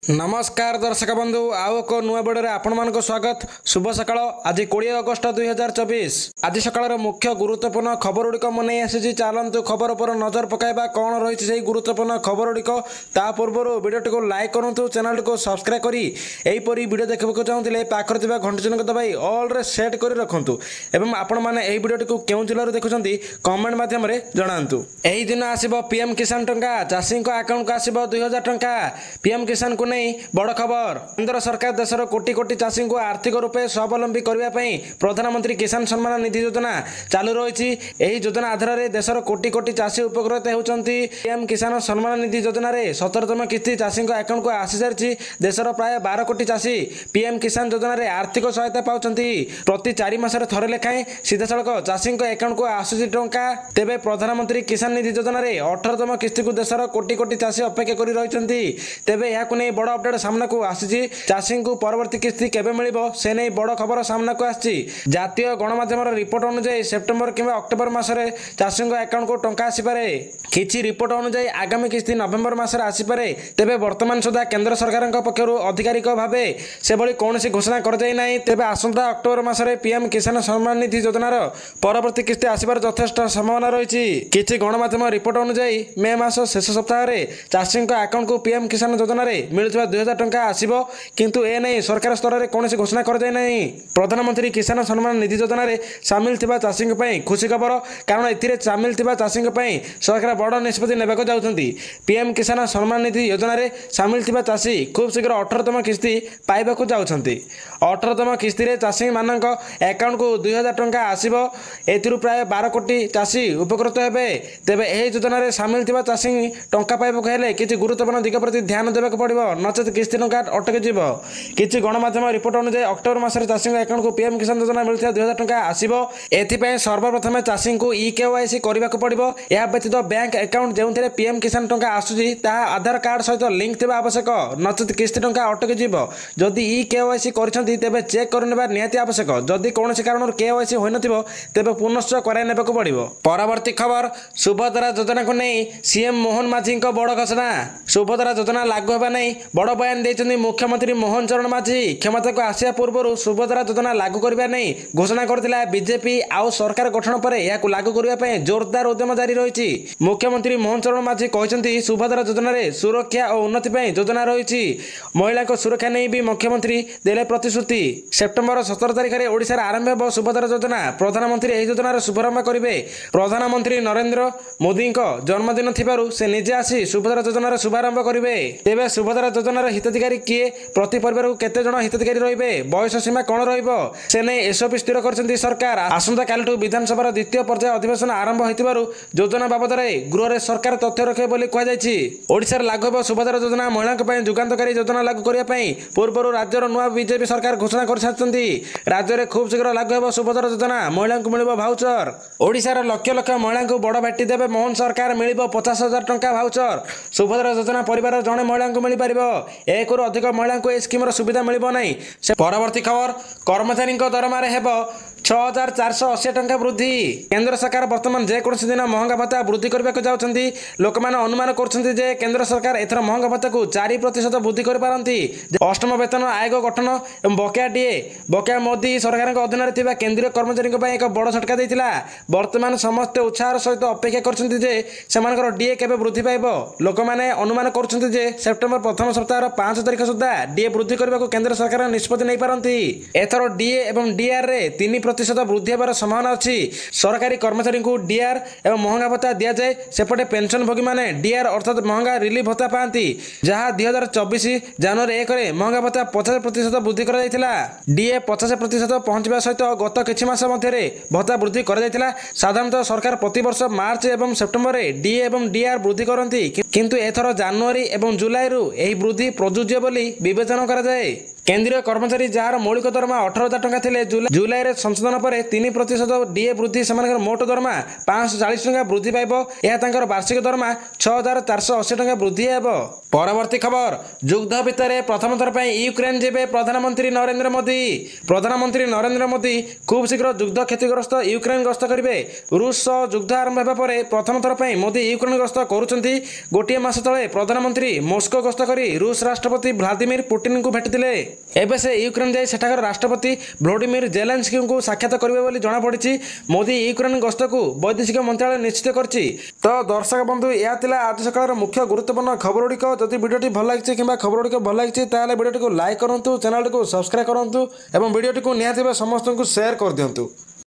नमस्कार दर्शक बंधु आउ एक नुआ भिडियो आपण मान स्वागत। शुभ सकाळ। आज 20 अगस्त 2024 आज सकाळ मुख्य गुरुत्वपूर्ण खबर गुड़िक मन आसी। चलतु खबर पर नजर पकाइबा कौन रही से गुरुत्वपूर्ण खबर गुड़िक। ता पूर्व वीडियो को लाइक करूँ, चैनल को सब्सक्राइब करी एहीपरी वीडियो देखा चाहूँगे पाखर थी घंटी चिन्ह दबाई ऑल रे सेट कर रखुँ। एवं आपण मैंने यही वीडियो क्यों जिलूर देखुं कमेंट मध्यम जनातु। यही दिन आसब पीएम किसान टंका चाषी अकाउंट को आसब 2000 टंका। पीएम किसान को नहीं बड़ खबर। केंद्र सरकार देशर कोटी कोटी चाषी को आर्थिक रूपे स्वावलंबी करने प्रधानमंत्री किसान सम्मान निधि योजना चालू रही। यही योजना आधार में देशर कोटी कोटी चाषी उपकृत होती। पीएम किसान सम्मान निधि योजना 17तम किस्ती चाषी अकाउंट को आसी सारी। देशर प्राय 12 कोटी चाषी पीएम किसान योजना आर्थिक सहायता पाउछंती। प्रति 4 मास थरे लेखाएं सीधा सड़क चाषी अकाउंट को आसूची टंका। तेबे प्रधानमंत्री किसान निधि योजना 18तम किस्ती को देशर कोटी कोटी चाषी अपेक्षा कर रही। तेबे यह बड़ अपडेट सामना को आसी। चाषी को परवर्ती किस्ती केबे मिलिबो से नहीं बड़ खबर सामना को आसी। जातीय गणमाध्यम रिपोर्ट अनुसार सेप्टेम्बर किंवा अक्टोबर मासरे चाषी अकाउंट को टंका आसीपारे। किछि रिपोर्ट अनुसार आगामी किस्ती नवेम्बर मासरे आसीपारे। तेबे वर्तमान सुधा केंद्र सरकार पक्षर आधिकारिक भाव से कौन घोषणा कर जाई नाही। तेबे आसंता अक्टोबर मासरे पीएम किसान सम्मान निधि योजनार परवर्ती किस्ती आसीबार यथेष्ट संभावना रही। किछि गणमाध्यम रिपोर्ट अनुसार मे मास शेष सप्ताह चाषी अकाउंट को पीएम किसान योजना मिलुवा 2000 टंका आसीबो, किंतु ए नहीं सरकार स्तर में कौन घोषणा कर जाए नहीं। प्रधानमंत्री किसान सम्मान निधि योजना सामिल थिबा चाषी खुशी खबर, कारण ए सामिल थिबा चाषी सरकार बड़ निष्पत्ति नेबाक जाउछंती। पीएम किसान सम्मान निधि योजना सामिल थिबा चाषी खूब शीघ्र 18तम किस्ती पाइबाक जाउछंती। 18तम किस्ती चाषी मानक अकाउंट को 2000 टंका आसीबो। एथिरु प्राय 12 कोटी चाषी उपकृत हेबे। तेबे एही योजना सामिल थिबा चाषी टंका पाइबाक हेले किछि गुरुत्वपूर्ण दिग प्रति ध्यान देबाक पड़िबो, नचेत किस्ती टंका अटकी जीव। किछि गणमाध्यम रिपोर्ट अनुसार अक्टोबर मासरे चाषी अकाउंट को पीएम किसान योजना मिलुवा 2000 टंका आसीबो। एथिपई सर्वप्रथम चाषी को केवाईसी करबाक पड़िबो। या व्यतीत बैंक अकाउंट जेउथिरे पीएम किसान टंका आसुची ताहा आधार कार्ड सहित लिंक थिबा आवश्यक, नचेत किस्ती टंका अटकी जीव। जदि केवाईसी करछंती तेबे चेक करनेबा निहाती आवश्यक। जदि कोनोसी कारणर केवाईसी होय नथिबो तेबे पुनश्च कराय नेबाक पड़िबो। परवर्ती खबर सुभद्रा योजना को नहीं सीएम मोहन माझी बड़ घोषणा। सुभद्रा योजना लागू होगा नहीं बड़ बयान देते मुख्यमंत्री मोहन चरण माझी। क्षमता को आसिया पूर्व सुभद्रा योजना लागू करने नहीं घोषणा करथिला बीजेपी। आउ सरकार गठन पर यह लागू करने जोरदार उद्यम जारी रही। मुख्यमंत्री मोहन चरण माझी कहते सुभद्रा योजना सुरक्षा और उन्नति योजना रही। महिला सुरक्षा नहीं भी मुख्यमंत्री देले प्रतिश्रुति। सेप्टेम्बर 17 तारिख में ओडिशा आरंभ हो सुभद्रा योजना। प्रधानमंत्री यह योजनार शुभारंभ करेंगे। प्रधानमंत्री नरेंद्र मोदी जन्मदिन थिबारु से निजे आसी सुभद्रा योजनार शुभारंभ करेंगे। तेबे सुभद्रा योजनार हिताधिकारी किए, प्रति परिवार को केते जण हिताधिकारी रहिबे, बयस सीमा कौन रहिबो से नै एसओपी स्थिर करछंती सरकार। आसंता कालिठू विधानसभा द्वितीय पर्याय अधिवेशन आरंभ होइतिबारु योजना बाबद गृह में सरकार तथ्य रखे बोली कह जायछि। ओडिशा लागू होबो सुभद्रा योजना। महिलांक पय जुगान्तकारी योजना लागू करिया पय पूर्वरु राज्यर नुआ बीजेपी सरकार घोषणा कर सारछंती। राज्य में खूब शीघ्र लागू होबो सुभद्रा योजना। महिलांक मिलिबो भाउचर। ओडिशार लक्ष लक्ष महिलांक बड़ भेटी देबे मोहन सरकार। मिलिबो 50,000 टंका भाउचर। सुभद्रा योजना परिवार जणे महिलांक मिल पारिबो। एक अधिक महिला को स्कीम सुविधा मिलिबो नहीं। परवर्ती खबर कर्मचारी दरमार हेबो 6,480 टंका वृद्धि। केंद्र सरकार वर्तमान जेकोसी दिन महंगा भत्ता वृद्धि करने को जाउछंती। लोक माने अनुमान करछंती जे केंद्र सरकार एथर महंगा भत्ता को 4% वृद्धि कर पारंती। अष्टम वेतन आयोग गठन एवं बकेया डीए बकेया मोदी सरकार अधीन में केंद्रीय कर्मचारी एक बड़ झटका देइतिला। वर्तमान समस्त उत्साह सहित अपेक्षा करछंती जे सेमानकर डीए केबे वृद्धि पाइबो। लोक माने अनुमान करछंती जे सेप्टेम्बर प्रथम सप्ताह 5 तारिख सुधा डीए वृद्धि करने को केंद्र सरकार निष्पत्ति नहीं पारंती। एथर डीए एवं डीआर रे 3% वृद्धि होबार संभावना अच्छी। सरकारी कर्मचारी को डीआर एवं महंगा भत्ता दि जाए। सेपटे पेंशन भोगी माने डीआर अर्थात महंगा रिलीफ भत्ता पाती, जहां 2024 जनवरी 1 रे महंगा भत्ता 50% वृद्धि कर जायतिला। डीए 50% पहुंचवा सहित गत किछि मास मध्यरे भत्ता वृद्धि कर जायतिला। साधारणतः सरकार प्रति वर्ष मार्च एवं सेप्टेम्बर रे डीए एवं डीआर वृद्धि करती, किंतु एथर जनवरी एवं जुलाई रु एही वृद्धि प्रযোज्य बोली विवेचना करा जाए। केंद्रीय कर्मचारी जार मौलिक दरमा 18,000 टंका थिले जुलाई रे संशोधन पर 3% डीए वृद्धि सेमानकर मोट दरमा 540 टंका वृद्धि पाइबो। यह तांकर वार्षिक दरमा 6,480 टंका वृद्धि हेबो। परवर्ती खबर युद्ध भितर प्रथम थर पर यूक्रेन जेबे प्रधानमंत्री नरेंद्र मोदी। प्रधानमंत्री नरेंद्र मोदी खूब शीघ्र युद्ध क्षतिग्रस्त यूक्रेन गस्त करेंगे। रूस सह युद्ध आरंभ होगा पर प्रथम थर पर मोदी यूक्रेन गस्त करुछंती। गोटे मास तले प्रधानमंत्री मॉस्को गस्त करी रूस राष्ट्रपति व्लादिमीर पुतिन को भेटिथिले। एबे से यूक्रेन जाई सेठाकर राष्ट्रपति व्लादिमीर जेलेंस्की को साक्षात करिवे बोली जणा पड़िछि। मोदी यूक्रेन गस्त को वैदेशिक मंत्रालय निश्चित करछि। तो दर्शक बंधु यह थिला आज सकाळ मुख्य गुरुत्वपूर्ण खबर गुड़िक। जदि वीडियोटी भल लागिछि किंबा खबर गुड़िक भल लागिछि ताले वीडियोटी को लाइक करंतु, चैनल को सब्सक्राइब करंतु एवं वीडियोटी को निहाती समस्त को शेयर कर दियंतु।